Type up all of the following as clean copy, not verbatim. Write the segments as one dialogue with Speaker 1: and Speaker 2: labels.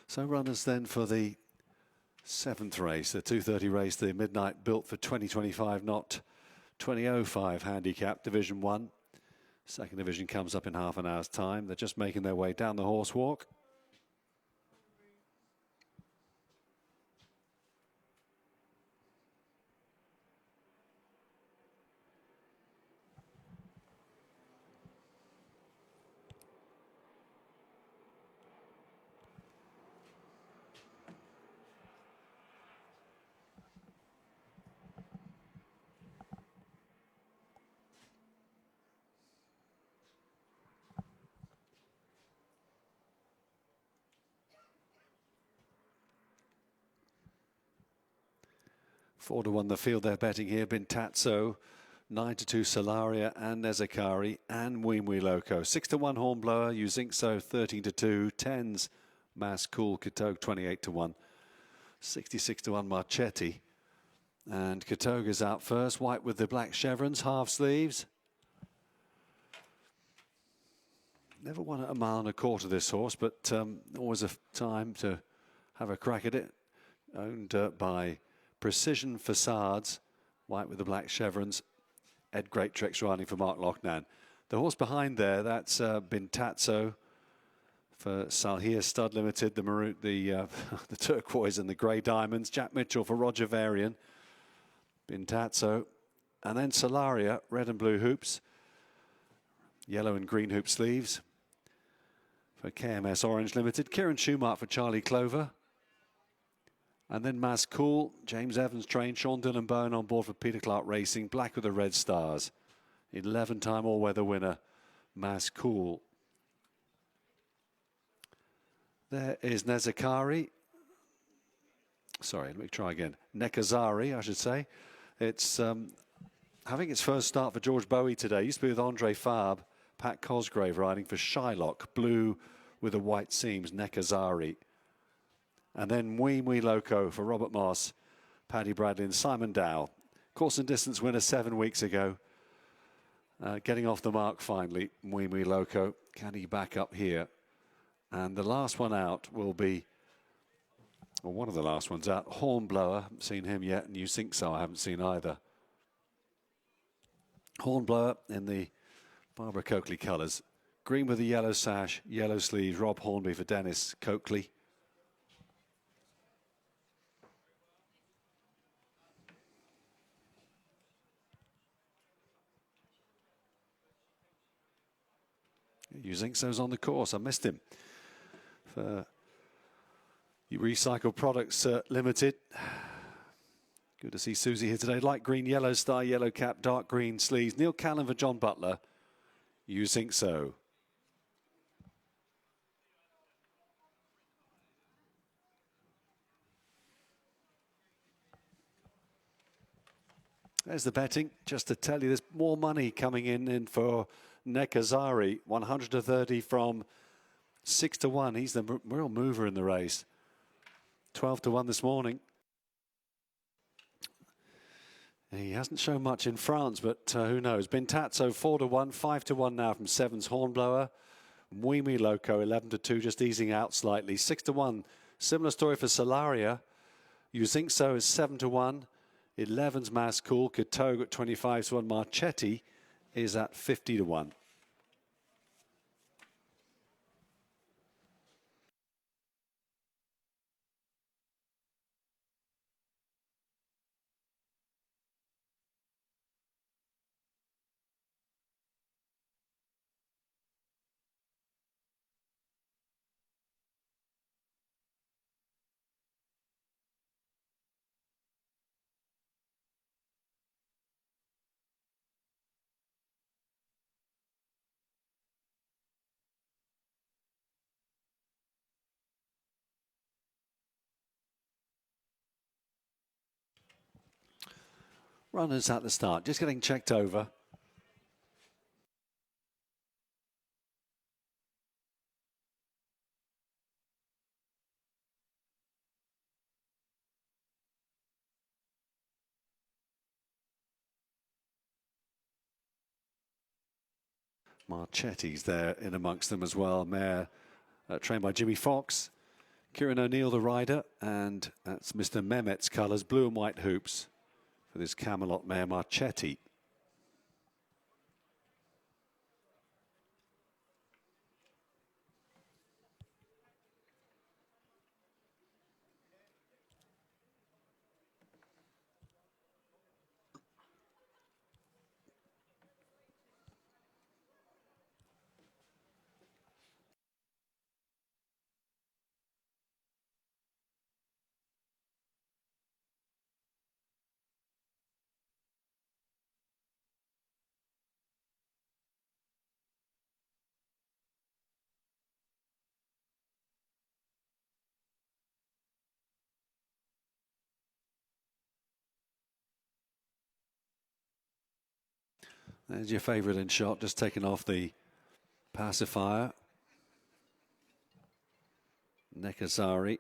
Speaker 1: So runners then for the 7th race, the 2:30 race, the Midnite built for 2025, not 2005 handicap, Division 1. Second division comes up in half an hour's time. They're just making their way down the horse walk. Four to one the field they're betting here. Bintazzo, 9-2 Solaria and Nezakari and Wee Loco. 6-1 Hornblower, Uzinkso 13-2. 10s Mass Cool, Katogue 28-1. 66-1 Marchetti. And Katogue is out first. White with the black chevrons, half sleeves. Never won at 1.25 miles this horse, but always a time to have a crack at it. Owned by Precision Facades, white with the black chevrons. Ed Great Tricks riding for Mark Lochnan. The horse behind there, that's Bintazzo for Salhir Stud Limited, the maroon, the turquoise and the grey diamonds. Jack Mitchell for Roger Varian. Bintazzo, and then Solaria, red and blue hoops, yellow and green hoop sleeves for KMS Orange Limited. Kieran Schumacher for Charlie Clover. And then Mass Cool, James Evans trained, Sean Dillon Bowen on board for Peter Clark Racing, black with the red stars. 11-time all-weather winner, Mass Cool. There is Nezakari. Sorry, let me try again. Nekazari, I should say. It's having its first start for George Bowie today. Used to be with Andre Fabre, Pat Cosgrave riding for Shylock, blue with the white seams, Nekazari. And then Wee Loco for Robert Moss, Paddy Bradley and Simon Dow. Course and distance winner 7 weeks ago. Getting off the mark finally, Wee Loco. Can he back up here? And the last one out will be, or one of the last ones out, Hornblower. Haven't seen him yet, and Uzinkso I haven't seen either. Hornblower in the Barbara Coakley colours. Green with the yellow sash, yellow sleeves, Rob Hornby for Dennis Coakley. Uzinkso's on the course. I missed him. For Recycled Products Limited. Good to see Susie here today. Light green, yellow star, yellow cap, dark green sleeves. Neil Callan for John Butler. Uzinkso. There's the betting. Just to tell you, there's more money coming in for Nekazari. 130 from 6-1. He's the real mover in the race. 12-1 this morning. He hasn't shown much in France, but who knows? Bintazzo 4-1, 5-1 now from 7's Hornblower. Wee Loco 11-2, just easing out slightly. 6-1. Similar story for Solaria. Uzinkso is 7-1. 11's Mass Cool. Katogue at 25-1. Marchetti is at 50-1. Runners at the start, just getting checked over. Marchetti's there in amongst them as well. Mare trained by Jimmy Fox. Kieran O'Neill, the rider, and that's Mr. Mehmet's colours, blue and white hoops for this Camelot mare Marchetti. There's your favourite in shot, just taking off the pacifier. Nekazari.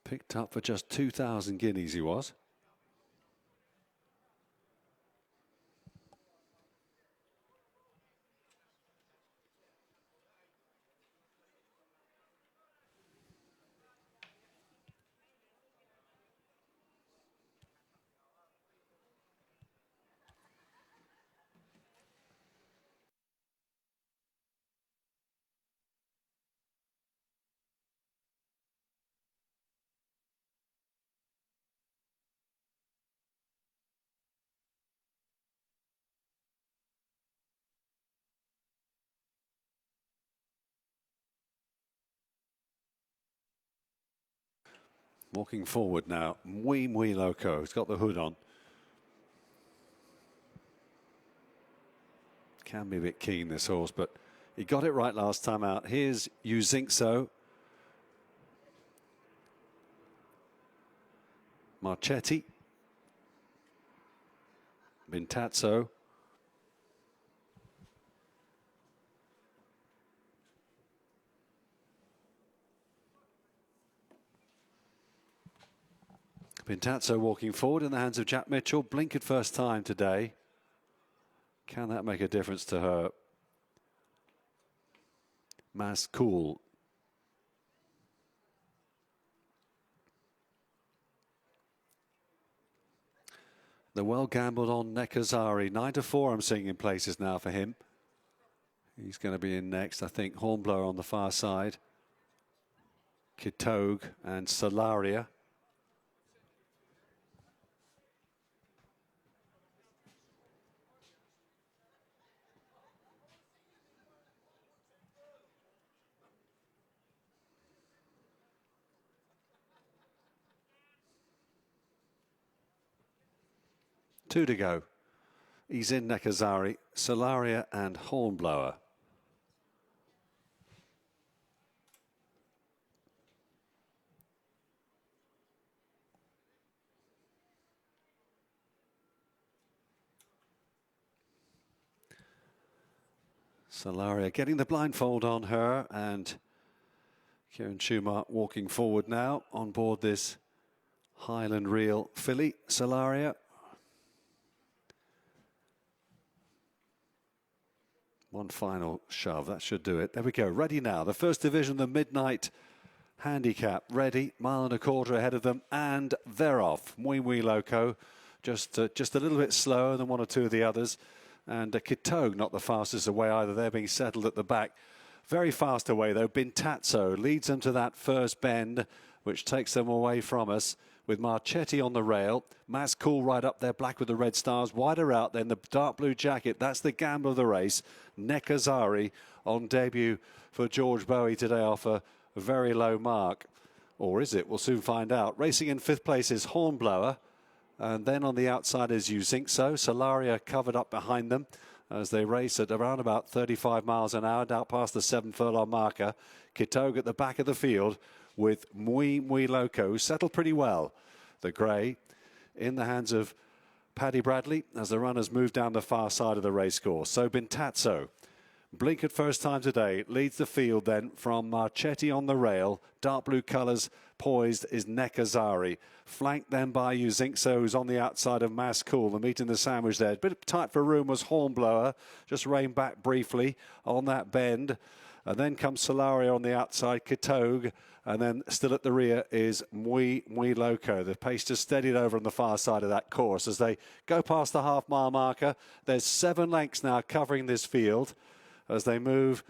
Speaker 1: Picked up for just 2,000 guineas he was. Walking forward now, Muy Loco. He's got the hood on. Can be a bit keen, this horse, but he got it right last time out. Here's You Think So. Marchetti. Bintazzo. Bintazzo walking forward in the hands of Jack Mitchell. Blinkered first time today. Can that make a difference to her? Mas Cool. The well gambled on Nekazari. 9-4 I'm seeing in places now for him. He's going to be in next, I think. Hornblower on the far side. Kitogue and Solaria. Two to go. He's in Nekazari, Solaria and Hornblower. Solaria getting the blindfold on her, and Kieran Schumacher walking forward now on board this Highland Reel filly, Solaria. One final shove, that should do it. There we go, ready now. The first division, the Midnite Handicap, ready, 1.25 miles ahead of them, and they're off. Muy Loco, just a little bit slower than one or two of the others. And Kitogue not the fastest away either. They're being settled at the back. Very fast away, though. Bintazzo leads them to that first bend, which takes them away from us, with Marchetti on the rail. Mas Cool right up there, black with the red stars. Wider out then, the dark blue jacket. That's the gamble of the race. Nekazari on debut for George Bowie today off a very low mark. Or is it? We'll soon find out. Racing in fifth place is Hornblower. And then on the outside is You Think So. Solaria covered up behind them as they race at around about 35 miles an hour, down past the 7 furlong marker. Kitogue at the back of the field with Muy Loco, settled pretty well. The grey in the hands of Paddy Bradley as the runners move down the far side of the racecourse. So Bintazzo Blinkered first time today, leads the field then from Marchetti on the rail. Dark blue colours poised is Nekazari. Flanked then by Uzinkso, who's on the outside of Mascool. The meat in the sandwich there. A bit tight for room was Hornblower. Just reined back briefly on that bend. And then comes Solario on the outside, Kitogue. And then still at the rear is Muy Loco. The pace just steadied over on the far side of that course. As they go past the half-mile marker, there's 7 lengths now covering this field as they move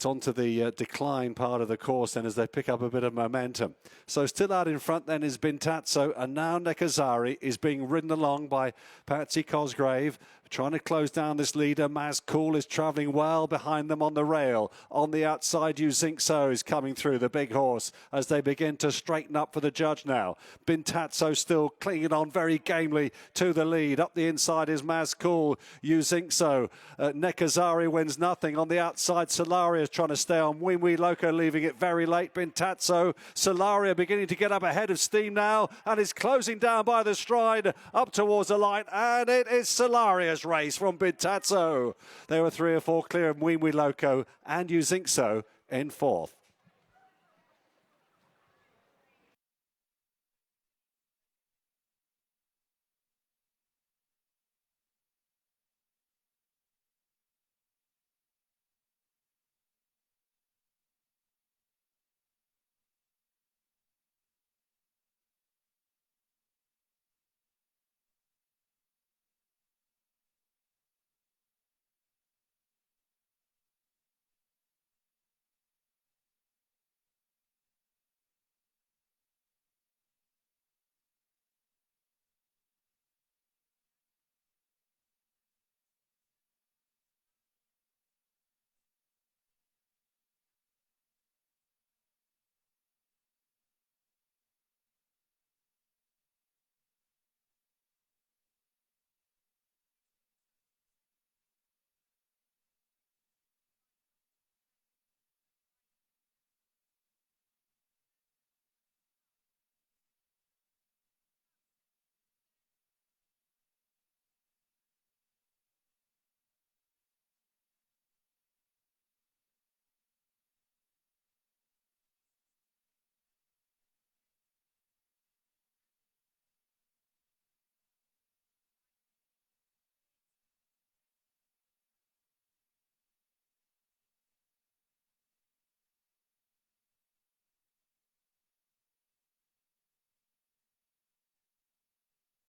Speaker 1: onto the decline part of the course and as they pick up a bit of momentum. So still out in front then is Bintazzo, and now Nekazari is being ridden along by Patsy Cosgrave, trying to close down this leader. Mascool is travelling well behind them on the rail. On the outside, Uzinkso is coming through, the big horse, as they begin to straighten up for the judge now. Bintazzo still clinging on very gamely to the lead. Up the inside is Mascool, Uzinkso. Nekazari wins nothing. On the outside, Solaria is trying to stay on. Muy Loco leaving it very late. Bintazzo, Solaria beginning to get up ahead of steam now and is closing down by the stride up towards the line, and it is Solaria's race from Bintazzo. There were 3 or 4 clear of Muy Loco and Uzinkso in 4th.